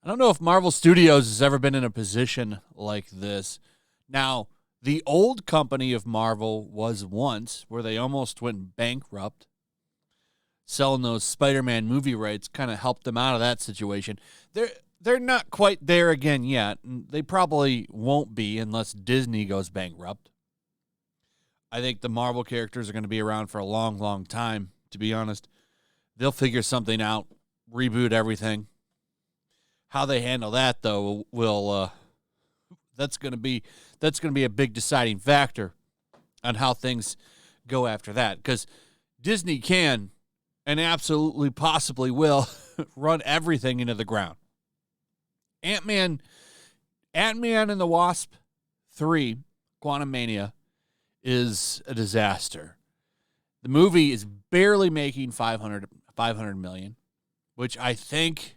I don't know if Marvel Studios has ever been in a position like this. Now, the old company of Marvel was once where they almost went bankrupt. Selling those Spider-Man movie rights kind of helped them out of that situation. They're not quite there again yet. And they probably won't be unless Disney goes bankrupt. I think the Marvel characters are going to be around for a long, long time, to be honest. They'll figure something out, reboot everything. How they handle that, though, that's going to be a big deciding factor on how things go after that. Because Disney can and absolutely possibly will run everything into the ground. Ant-Man and the Wasp 3, Quantumania, is a disaster. The movie is barely making $500 million, which I think,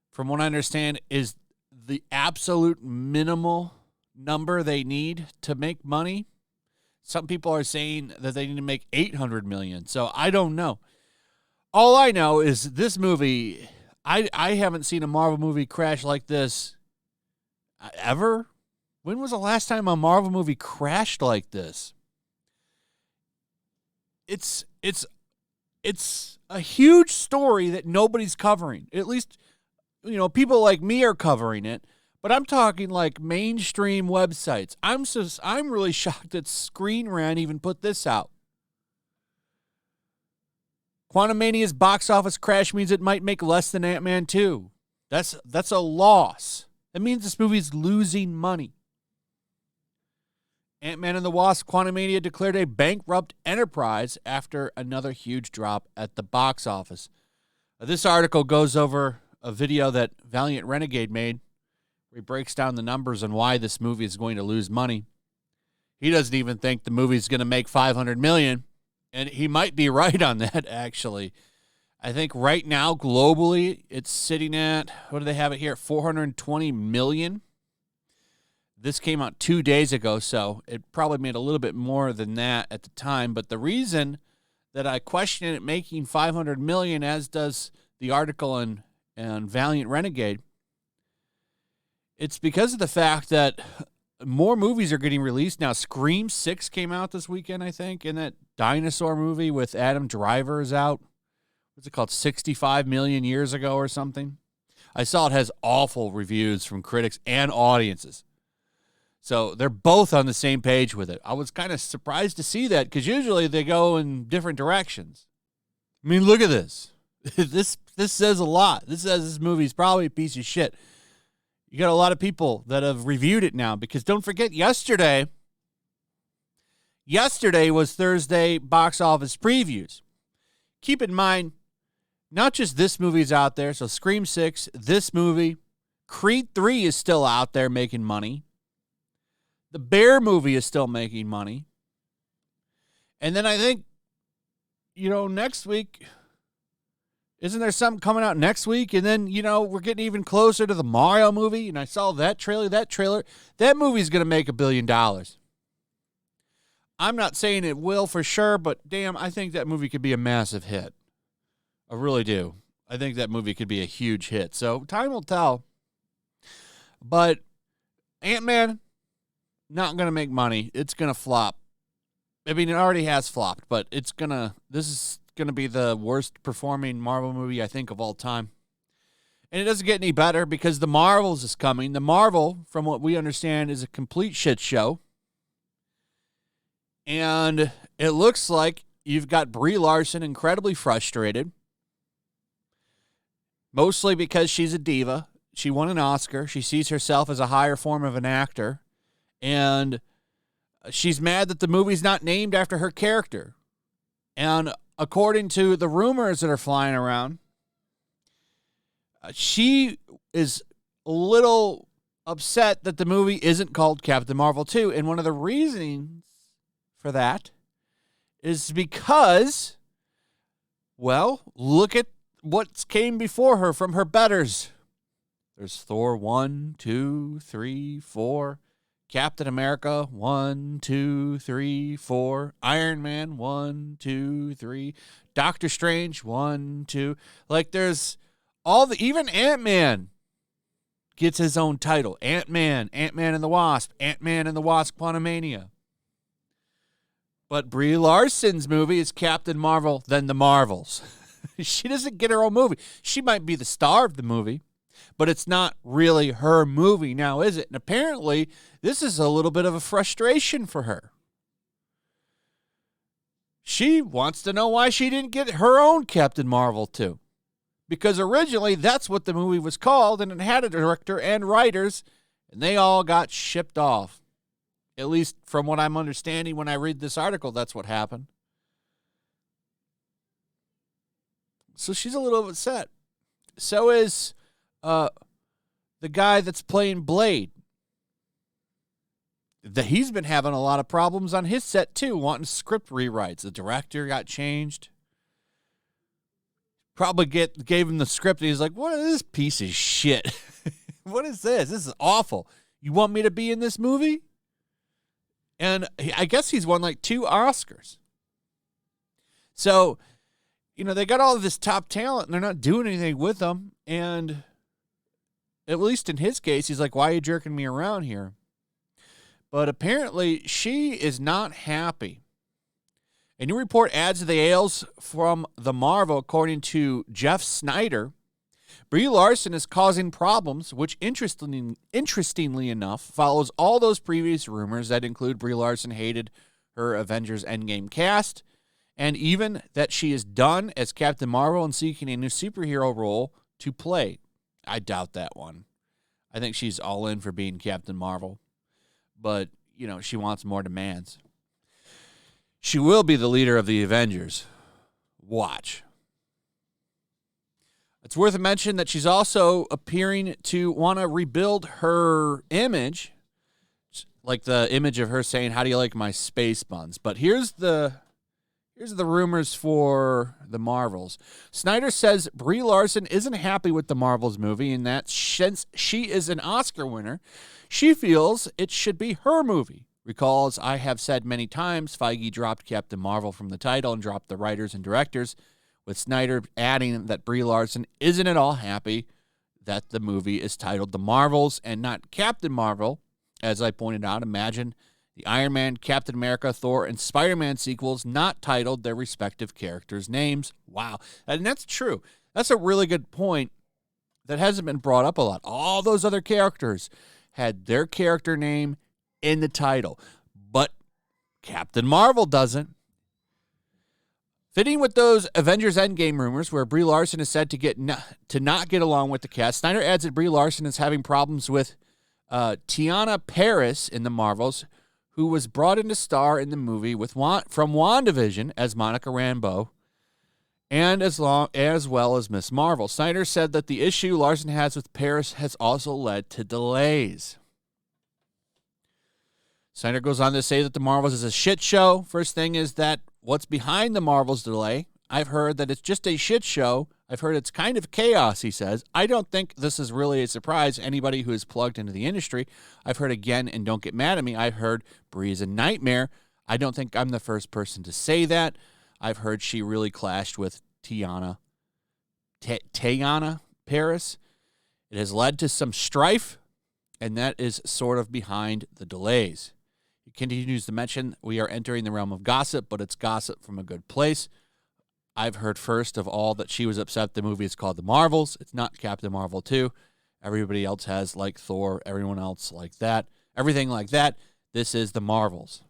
from what I understand, is the absolute minimal number they need to make money. Some people are saying that they need to make $800 million. So I don't know. All I know is this movie, I haven't seen a Marvel movie crash like this ever. When was the last time a Marvel movie crashed like this? It's a huge story that nobody's covering. At least, people like me are covering it, but I'm talking like mainstream websites. I'm really shocked that Screen Rant even put this out. Quantumania's box office crash means it might make less than Ant-Man 2. That's a loss. That means this movie's losing money. Ant-Man and the Wasp: Quantumania declared a bankrupt enterprise after another huge drop at the box office. This article goes over a video that Valiant Renegade made where he breaks down the numbers on why this movie is going to lose money. He doesn't even think the movie's going to make $500 million, and he might be right on that, actually. I think right now, globally, it's sitting at, what do they have it here, $420 million. This came out 2 days ago, so it probably made a little bit more than that at the time. But the reason that I question it making $500 million, as does the article and Valiant Renegade, it's because of the fact that more movies are getting released now. Scream 6 came out this weekend, I think, and that dinosaur movie with Adam Driver is out. What's it called, 65 million years ago or something? I saw it has awful reviews from critics and audiences. So they're both on the same page with it. I was kind of surprised to see that because usually they go in different directions. I mean, look at this. This says a lot. This says this movie's probably a piece of shit. You got a lot of people that have reviewed it now because don't forget yesterday was Thursday box office previews. Keep in mind, not just this movie's out there. So Scream 6, this movie, Creed 3 is still out there making money. The Bear movie is still making money. And then I think, next week, isn't there something coming out next week? And then, we're getting even closer to the Mario movie. And I saw that trailer. That movie's going to make $1 billion. I'm not saying it will for sure, but damn, I think that movie could be a massive hit. I really do. I think that movie could be a huge hit. So time will tell. But Ant-Man, not going to make money. It's going to flop. I mean, it already has flopped, but this is going to be the worst performing Marvel movie, I think, of all time. And it doesn't get any better because The Marvels is coming. The Marvel, from what we understand, is a complete shit show. And it looks like you've got Brie Larson incredibly frustrated. Mostly because she's a diva. She won an Oscar. She sees herself as a higher form of an actor. And she's mad that the movie's not named after her character. And according to the rumors that are flying around, she is a little upset that the movie isn't called Captain Marvel 2. And one of the reasons for that is because, well, look at what came before her from her betters. There's Thor 1, 2, 3, 4. Captain America, 1, 2, 3, 4. Iron Man, 1, 2, 3. Doctor Strange, 1, 2. Like there's even Ant-Man gets his own title. Ant-Man, Ant-Man and the Wasp, Ant-Man and the Wasp Quantumania. But Brie Larson's movie is Captain Marvel, then the Marvels. She doesn't get her own movie. She might be the star of the movie, but it's not really her movie now, is it? And apparently, this is a little bit of a frustration for her. She wants to know why she didn't get her own Captain Marvel too. Because originally, that's what the movie was called, and it had a director and writers, and they all got shipped off. At least from what I'm understanding when I read this article, that's what happened. So she's a little upset. So is the guy that's playing Blade. He's been having a lot of problems on his set, too, wanting script rewrites. The director got changed. Probably gave him the script, and he's like, what is this piece of shit? What is this? This is awful. You want me to be in this movie? And I guess he's won like 2 Oscars. So, they got all of this top talent, and they're not doing anything with them. And at least in his case, he's like, why are you jerking me around here? But apparently, she is not happy. A new report adds to the ales from the Marvel, according to Jeff Snyder. Brie Larson is causing problems, which interestingly enough follows all those previous rumors that include Brie Larson hated her Avengers Endgame cast, and even that she is done as Captain Marvel and seeking a new superhero role to play. I doubt that one. I think she's all in for being Captain Marvel, but, she wants more demands. She will be the leader of the Avengers. Watch. It's worth a mention that she's also appearing to want to rebuild her image, like the image of her saying, how do you like my space buns? But here's the rumors for the Marvels. Snyder says Brie Larson isn't happy with the Marvels movie, and that since she is an Oscar winner, she feels it should be her movie. Recalls, I have said many times, Feige dropped Captain Marvel from the title and dropped the writers and directors, with Snyder adding that Brie Larson isn't at all happy that the movie is titled The Marvels and not Captain Marvel. As I pointed out, imagine the Iron Man, Captain America, Thor, and Spider-Man sequels not titled their respective characters' names. Wow. And that's true. That's a really good point that hasn't been brought up a lot. All those other characters had their character name in the title, but Captain Marvel doesn't. Fitting with those Avengers Endgame rumors where Brie Larson is said to not get along with the cast, Snyder adds that Brie Larson is having problems with Tiana Paris in the Marvels, who was brought in to star in the movie from WandaVision as Monica Rambeau, and as well as Miss Marvel. Snyder said that the issue Larson has with Paris has also led to delays. Snyder goes on to say that the Marvels is a shit show. First thing is that what's behind the Marvels delay? I've heard that it's just a shit show. I've heard it's kind of chaos, he says. I don't think this is really a surprise to anybody who is plugged into the industry. I've heard again, and don't get mad at me, I've heard Brie is a nightmare. I don't think I'm the first person to say that. I've heard she really clashed with Teyana Paris. It has led to some strife, and that is sort of behind the delays. He continues to mention, we are entering the realm of gossip, but it's gossip from a good place. I've heard first of all that she was upset the movie is called The Marvels. It's not Captain Marvel 2. Everybody else has like Thor, everyone else like that. Everything like that. This is The Marvels.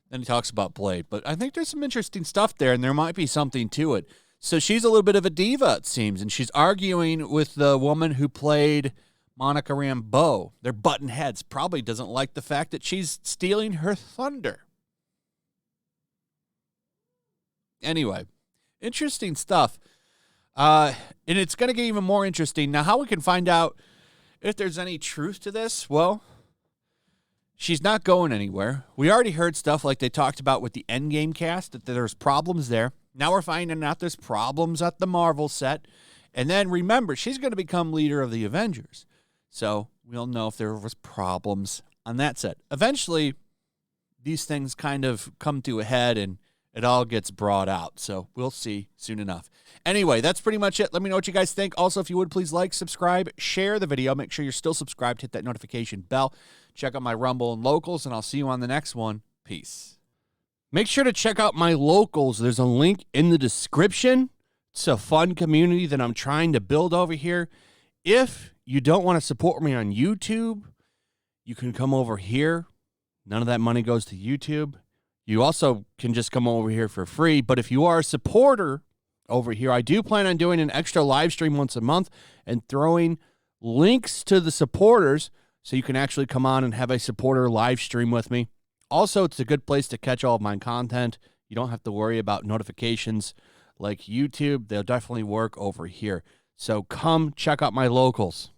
Then he talks about Blade. But I think there's some interesting stuff there, and there might be something to it. So she's a little bit of a diva, it seems, and she's arguing with the woman who played Monica Rambeau. They're button heads. Probably doesn't like the fact that she's stealing her thunder. Anyway, interesting stuff. And it's going to get even more interesting. Now, how we can find out if there's any truth to this? Well, she's not going anywhere. We already heard stuff like they talked about with the Endgame cast, that there's problems there. Now we're finding out there's problems at the Marvel set. And then remember, she's going to become leader of the Avengers. So we'll know if there was problems on that set. Eventually, these things kind of come to a head and it all gets brought out. So we'll see soon enough. Anyway, that's pretty much it. Let me know what you guys think. Also, if you would, please like, subscribe, share the video. Make sure you're still subscribed. Hit that notification bell. Check out my Rumble and Locals, and I'll see you on the next one. Peace. Make sure to check out my Locals. There's a link in the description. It's a fun community that I'm trying to build over here. If you don't want to support me on YouTube, you can come over here. None of that money goes to YouTube. You also can just come over here for free. But if you are a supporter over here, I do plan on doing an extra live stream once a month and throwing links to the supporters so you can actually come on and have a supporter live stream with me. Also, it's a good place to catch all of my content. You don't have to worry about notifications like YouTube. They'll definitely work over here. So come check out my Locals.